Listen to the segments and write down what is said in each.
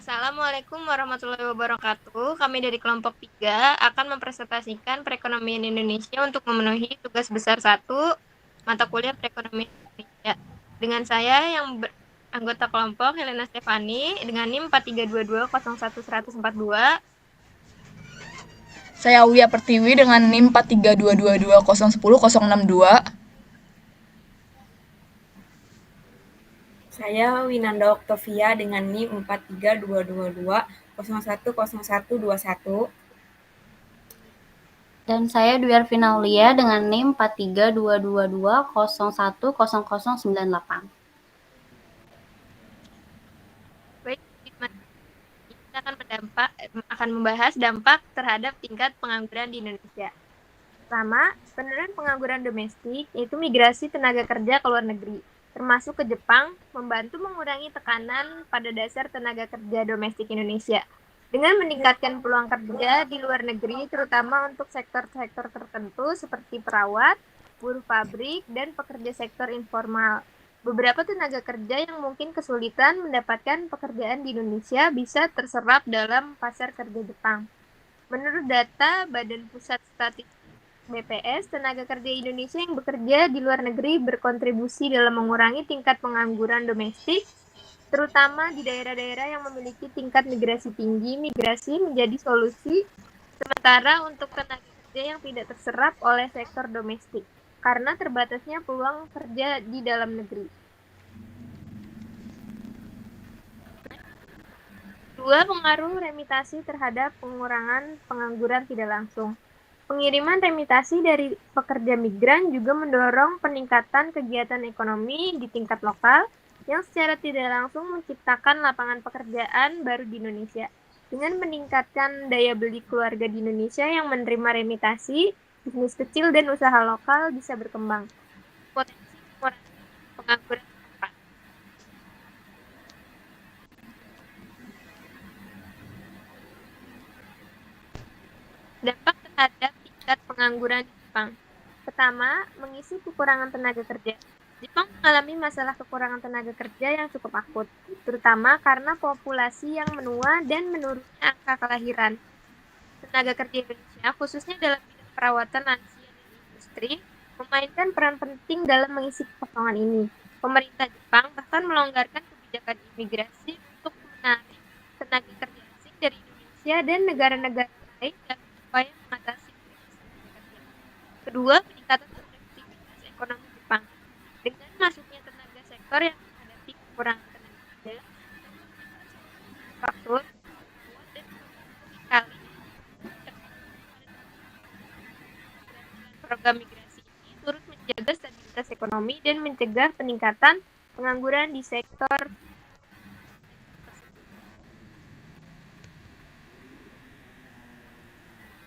Assalamualaikum warahmatullahi wabarakatuh. Kami dari kelompok 3 akan mempresentasikan perekonomian Indonesia untuk memenuhi tugas besar 1, mata kuliah perekonomian Indonesia. Dengan saya yang anggota kelompok Helena Stefani dengan NIM 4322011142. Saya Aulia Pertiwi dengan NIM 4322201062. Saya Winanda Octavia dengan NIM 43222010121. Dan saya Dwi Arvina Aulia dengan NIM 432222010098. Baik, kita akan membahas dampak terhadap tingkat pengangguran di Indonesia. Pertama, penurunan pengangguran domestik, yaitu migrasi tenaga kerja ke luar negeri, termasuk ke Jepang, membantu mengurangi tekanan pada dasar tenaga kerja domestik Indonesia. Dengan meningkatkan peluang kerja di luar negeri, terutama untuk sektor-sektor tertentu seperti perawat, buruh pabrik, dan pekerja sektor informal. Beberapa tenaga kerja yang mungkin kesulitan mendapatkan pekerjaan di Indonesia bisa terserap dalam pasar kerja Jepang. Menurut data Badan Pusat Statistik BPS, tenaga kerja Indonesia yang bekerja di luar negeri berkontribusi dalam mengurangi tingkat pengangguran domestik, terutama di daerah-daerah yang memiliki tingkat migrasi tinggi. Migrasi menjadi solusi sementara untuk tenaga kerja yang tidak terserap oleh sektor domestik, karena terbatasnya peluang kerja di dalam negeri. Dua, pengaruh remitasi terhadap pengurangan pengangguran tidak langsung. Pengiriman remitasi dari pekerja migran juga mendorong peningkatan kegiatan ekonomi di tingkat lokal yang secara tidak langsung menciptakan lapangan pekerjaan baru di Indonesia. Dengan meningkatkan daya beli keluarga di Indonesia yang menerima remitasi, bisnis kecil dan usaha lokal bisa berkembang. Potensi pengurangan pengangguran. Dampak terhadap tingkat pengangguran di Jepang. Pertama, mengisi kekurangan tenaga kerja. Jepang mengalami masalah kekurangan tenaga kerja yang cukup akut, terutama karena populasi yang menua dan menurunnya angka kelahiran. Tenaga kerja Indonesia, khususnya dalam bidang perawatan lansia dan industri, memainkan peran penting dalam mengisi kekosongan ini. Pemerintah Jepang bahkan melonggarkan kebijakan imigrasi untuk menarik tenaga kerja asing dari Indonesia dan negara-negara lain dalam upaya mengatasi krisis tenaga kerja. Kedua, peningkatan produktivitas ekonomi Jepang. Dengan masuknya tenaga sektor yang menghadapi kekurangan tenaga kerja, faktor dan kali program migrasi ini turut menjaga stabilitas ekonomi dan mencegah peningkatan pengangguran di sektor.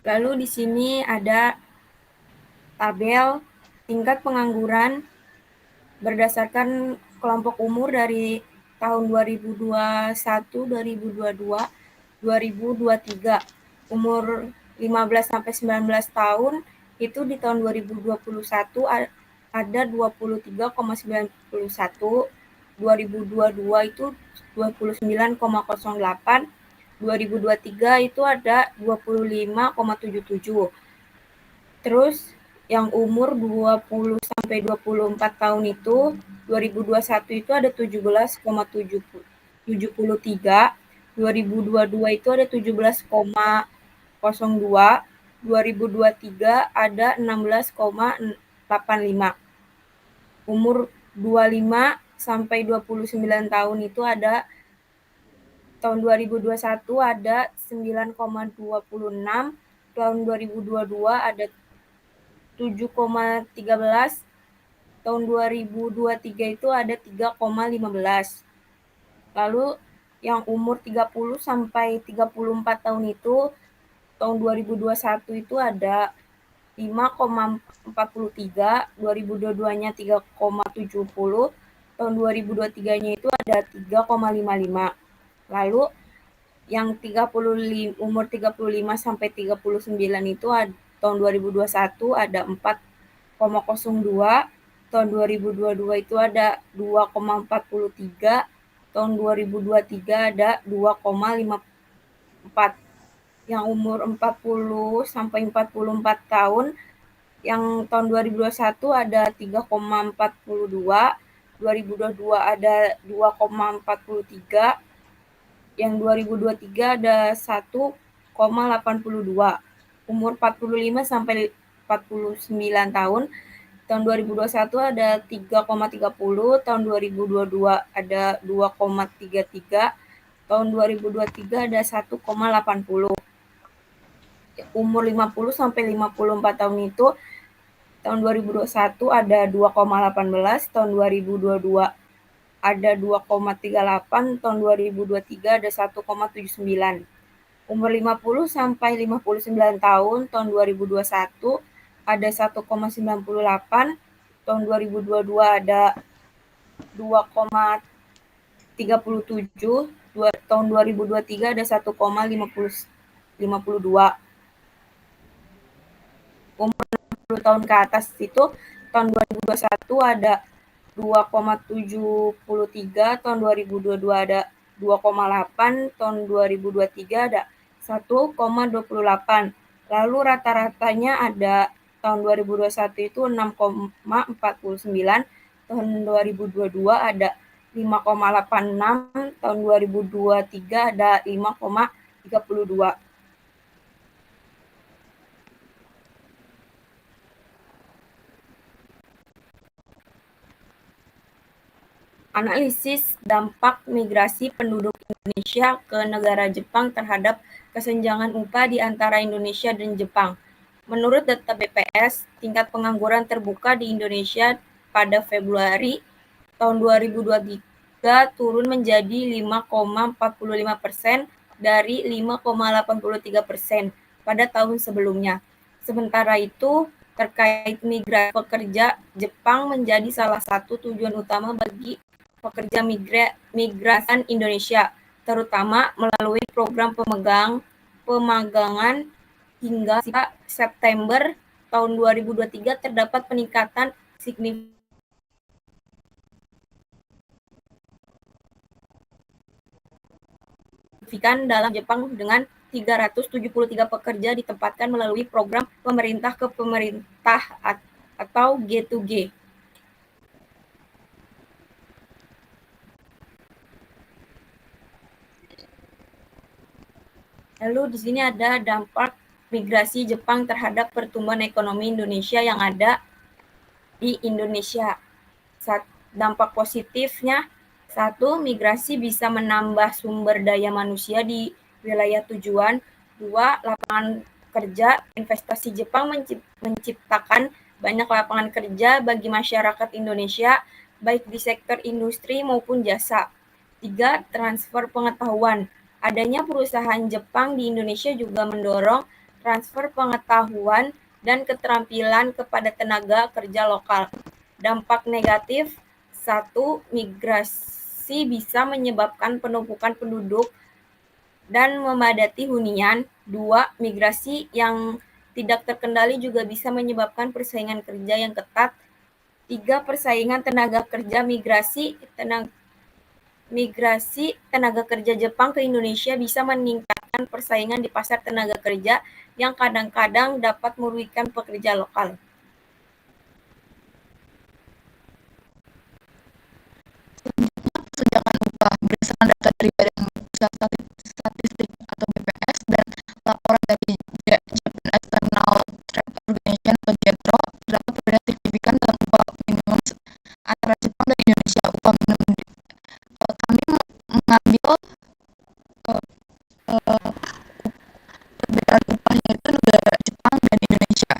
Lalu di sini ada tabel tingkat pengangguran berdasarkan kelompok umur dari tahun 2021, 2022, 2023. Umur 15 sampai 19 tahun itu di tahun 2021 ada 23,91, 2022 itu 29,08, 2023 itu ada 25,77. Terus yang umur 20 sampai 24 tahun itu 2021 itu ada 17,73, 2022 itu ada 17,02, 2023 ada 16,85. Umur 25 sampai 29 tahun itu ada tahun 2021 ada 9,26, tahun 2022 ada 7,13, tahun 2023 itu ada 3,15. Lalu yang umur 30 sampai 34 tahun itu tahun 2021 itu ada 5,43, 2022-nya 3,70, tahun 2023-nya itu ada 3,55. Lalu yang umur 35 sampai 39 itu tahun 2021 ada 4,02, tahun 2022 itu ada 2,43, tahun 2023 ada 2,54. Yang umur 40 sampai 44 tahun yang tahun 2021 ada 3,42, 2022 ada 2,43, yang 2023 ada 1,82. Umur 45 sampai 49 tahun tahun 2021 ada 3,30, tahun 2022 ada 2,33, tahun 2023 ada 1,80. Umur 50 sampai 54 tahun itu tahun 2021 ada 2,18, tahun 2022 ada 2,38, tahun 2023 ada 1,79. Umur 50 sampai 59 tahun tahun 2021 ada 1,98, tahun 2022 ada 2,37, tahun 2023 ada 1,52. Umur 60 tahun ke atas itu tahun 2021 ada 2,73, tahun 2022 ada 2,8, tahun 2023 ada 1,28. Lalu rata-ratanya ada tahun 2021 itu 6,49, tahun 2022 ada 5,86, tahun 2023 ada 5,32. Analisis dampak migrasi penduduk Indonesia ke negara Jepang terhadap kesenjangan upah di antara Indonesia dan Jepang. Menurut data BPS, tingkat pengangguran terbuka di Indonesia pada Februari tahun 2023 turun menjadi 5,45% dari 5,83% pada tahun sebelumnya. Sementara itu, terkait migrasi pekerja, Jepang menjadi salah satu tujuan utama bagi pekerja migran Indonesia, terutama melalui program pemagangan hingga September tahun 2023 terdapat peningkatan signifikan dalam Jepang dengan 373 pekerja ditempatkan melalui program pemerintah ke pemerintah atau G2G. Lalu di sini ada dampak migrasi Jepang terhadap pertumbuhan ekonomi Indonesia yang ada di Indonesia. Dampak positifnya, 1. Migrasi bisa menambah sumber daya manusia di wilayah tujuan. 2. Lapangan kerja. Investasi Jepang menciptakan banyak lapangan kerja bagi masyarakat Indonesia, baik di sektor industri maupun jasa. 3. Transfer pengetahuan. Adanya perusahaan Jepang di Indonesia juga mendorong transfer pengetahuan dan keterampilan kepada tenaga kerja lokal. Dampak negatif, 1. Migrasi bisa menyebabkan penumpukan penduduk dan memadati hunian. 2. Migrasi yang tidak terkendali juga bisa menyebabkan persaingan kerja yang ketat. 3. Persaingan tenaga kerja tenaga kerja Jepang ke Indonesia bisa meningkatkan persaingan di pasar tenaga kerja yang kadang-kadang dapat merugikan pekerja lokal. Kesenjangan upah berdasarkan data dari Badan Pusat Statistik atau BPS dan laporan dari Japan External Trade Organization atau JETRO, terdapat perbedaan signifikan dalam upah minimum antara Jepang dan Indonesia. Upah minimum kami mengambil perbedaan upahnya itu negara Jepang dan Indonesia.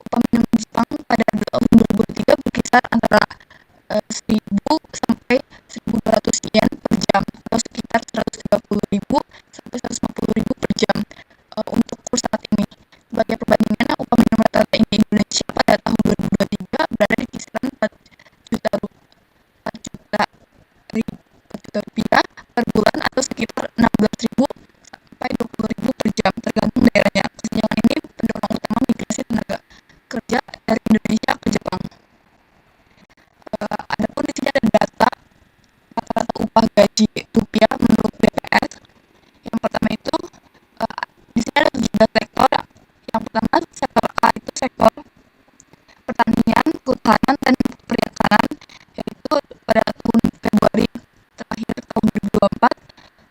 Upah minimum Jepang pada tahun 2003 berkisar antara 1.000 sampai 1.200 yen per jam atau sekitar 130.000 sampai 150.000 per jam untuk kurs saat ini. Sebagai perbandingan, upah minimum rata-rata di Indonesia pada tahun 2023 berada di kisaran 4 juta rupiah per bulan atau sekitar 16.000 sampai 20.000 per jam tergantung daerahnya. Kesenjangan ini pendorong utama migrasi tenaga kerja dari Indonesia ke Jepang. Adapun di sini ada data rata-rata upah gaji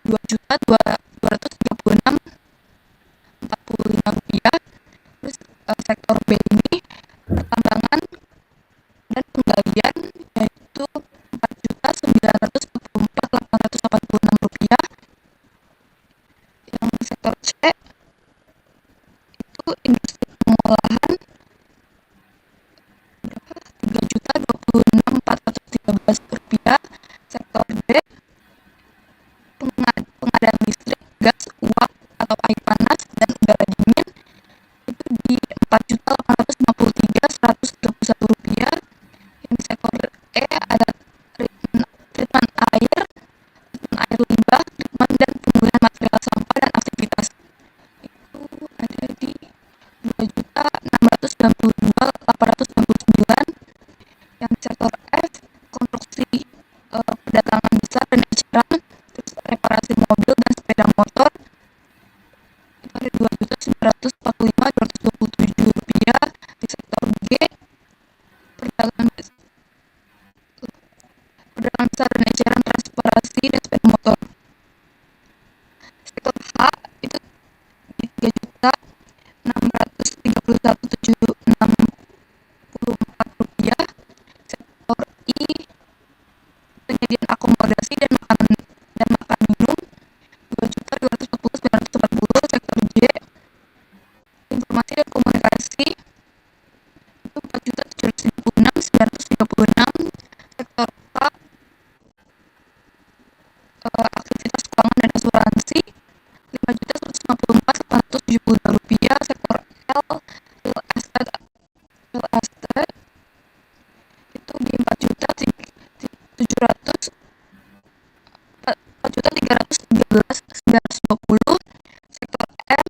Rp2.236.45. Terus sektor B ini pertambangan dan penggalian yaitu Rp4.944.886. Yang sektor C itu industri pengolahan Rp3.026.413. Sektor D pengadaan listrik, gas, uap atau air panas dan udara dingin itu di Rp4.853.131. Yang di sektor E ada treatment air limbah, treatment dan penggunaan material sampah dan aktivitas. Itu ada di Rp2.692.869. Yang di sektor F konstruksi perdagangan besar dan eceran, terus reparasi mobil dan sepeda motor itu ada Rp2.945.227. Di sektor G perdagangan besar dan eceran, transportasi dan sepeda motor. Sektor H itu di Rp3.631.764. Sektor I penyediaan akomodasi dan makan minum Rp2.240.940. Sektor J informasi dan komunikasi itu Rp4.736.936. Sektor K aktivitas keuangan dan asuransi Rp5.154.872. Sektor L real estate itu di Rp4.313.920. Sektor M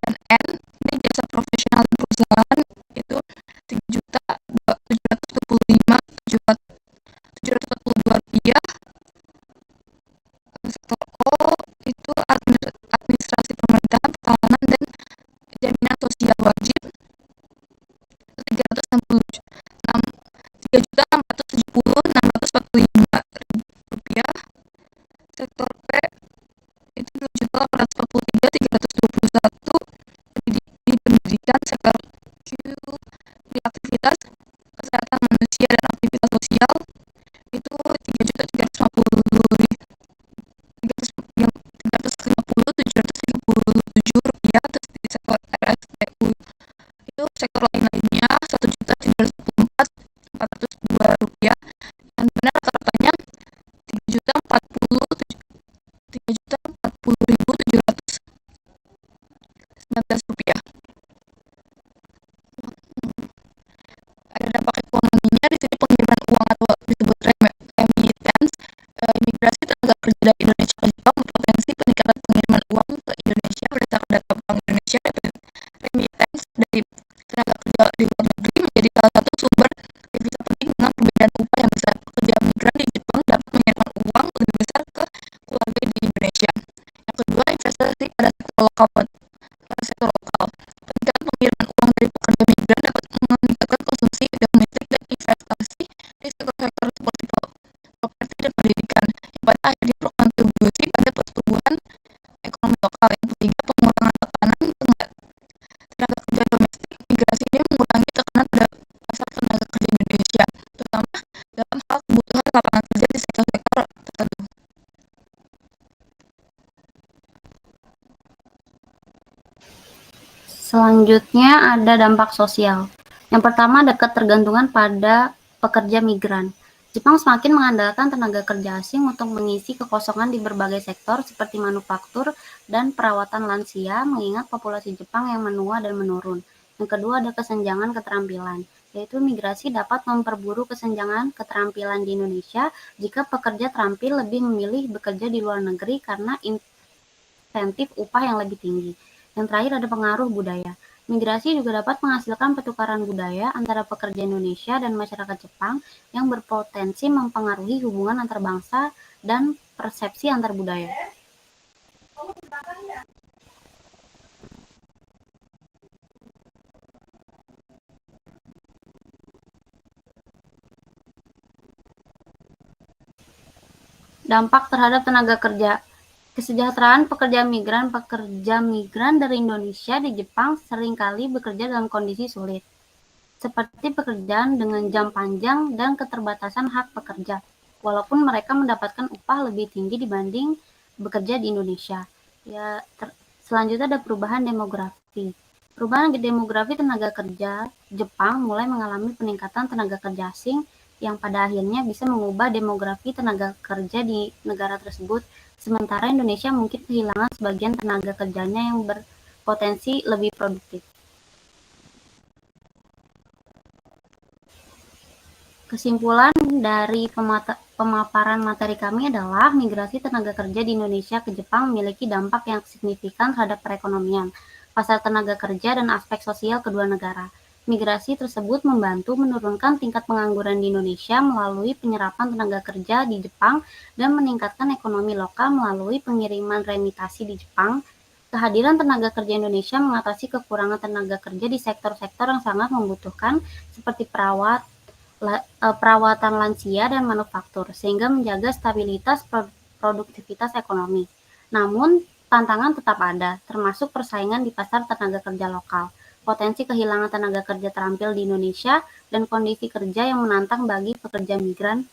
dan N ini jasa profesional dan perusahaan itu Rp3.745.742. Sektor O itu administrasi pemerintahan, pertahanan dan jaminan sosial wajib Rp3.670.645. Sektor P itu Rp2.843.321 di pendidikan. Sektor Q di aktivitas kesehatan manusia dan aktivitas sosial itu Rp3.350.737. Terus di sektor RSPU itu sektor lain-lainnya Rp1.324.402. Dan benar rata-ratanya Rp3.040.719. Ada dampak ekonominya di sini pengiriman uang atau disebut remittance. Imigrasi tenaga kerja dari Indonesia ke Jepang berpotensi peningkatan pengiriman uang ke Indonesia berdasarkan data Bank Indonesia. Remittance dari tenaga kerja di luar negeri menjadi salah satu sumber devisa penting dengan perbedaan upah yang besar. Pekerja migran di Jepang dapat mengirimkan uang lebih besar ke keluarga di Indonesia. Yang kedua, investasi pada sektor lokal. Peningkatan pengiriman uang dari pekerja migran dapat meningkatkan konsumsi domestik dan investasi di sektor-sektor seperti properti dan pendidikan, yang pada akhirnya berkontribusi pada pertumbuhan ekonomi lokal. Yang ketiga, pengurangan tekanan tenaga kerja domestik. Migrasi ini mengurangi tekanan pada pasar tenaga kerja Indonesia, terutama dalam hal kebutuhan lapangan kerja di sektor-sektor tertentu. Selanjutnya ada dampak sosial. Yang pertama ada ketergantungan pada pekerja migran. Jepang semakin mengandalkan tenaga kerja asing untuk mengisi kekosongan di berbagai sektor seperti manufaktur dan perawatan lansia, mengingat populasi Jepang yang menua dan menurun. Yang kedua ada kesenjangan keterampilan, yaitu migrasi dapat memperburuk kesenjangan keterampilan di Indonesia jika pekerja terampil lebih memilih bekerja di luar negeri karena insentif upah yang lebih tinggi. Yang terakhir ada pengaruh budaya. Migrasi juga dapat menghasilkan pertukaran budaya antara pekerja Indonesia dan masyarakat Jepang yang berpotensi mempengaruhi hubungan antar bangsa dan persepsi antar budaya. Dampak terhadap tenaga kerja. Kesejahteraan pekerja migran dari Indonesia di Jepang seringkali bekerja dalam kondisi sulit, seperti pekerjaan dengan jam panjang dan keterbatasan hak pekerja, walaupun mereka mendapatkan upah lebih tinggi dibanding bekerja di Indonesia. Selanjutnya ada perubahan demografi. Perubahan demografi tenaga kerja Jepang mulai mengalami peningkatan tenaga kerja asing yang pada akhirnya bisa mengubah demografi tenaga kerja di negara tersebut, sementara Indonesia mungkin kehilangan sebagian tenaga kerjanya yang berpotensi lebih produktif. Kesimpulan dari pemaparan materi kami adalah migrasi tenaga kerja di Indonesia ke Jepang memiliki dampak yang signifikan terhadap perekonomian, pasar tenaga kerja, dan aspek sosial kedua negara. Migrasi tersebut membantu menurunkan tingkat pengangguran di Indonesia melalui penyerapan tenaga kerja di Jepang dan meningkatkan ekonomi lokal melalui pengiriman remitasi di Jepang. Kehadiran tenaga kerja Indonesia mengatasi kekurangan tenaga kerja di sektor-sektor yang sangat membutuhkan seperti perawatan lansia dan manufaktur, sehingga menjaga stabilitas produktivitas ekonomi. Namun, tantangan tetap ada, termasuk persaingan di pasar tenaga kerja lokal, potensi kehilangan tenaga kerja terampil di Indonesia, dan kondisi kerja yang menantang bagi pekerja migran.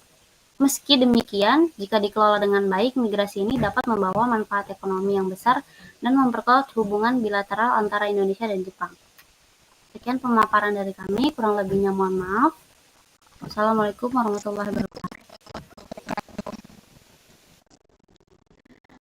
Meski demikian, jika dikelola dengan baik, migrasi ini dapat membawa manfaat ekonomi yang besar dan memperkuat hubungan bilateral antara Indonesia dan Jepang. Sekian pemaparan dari kami, kurang lebihnya mohon maaf. Wassalamualaikum warahmatullahi wabarakatuh.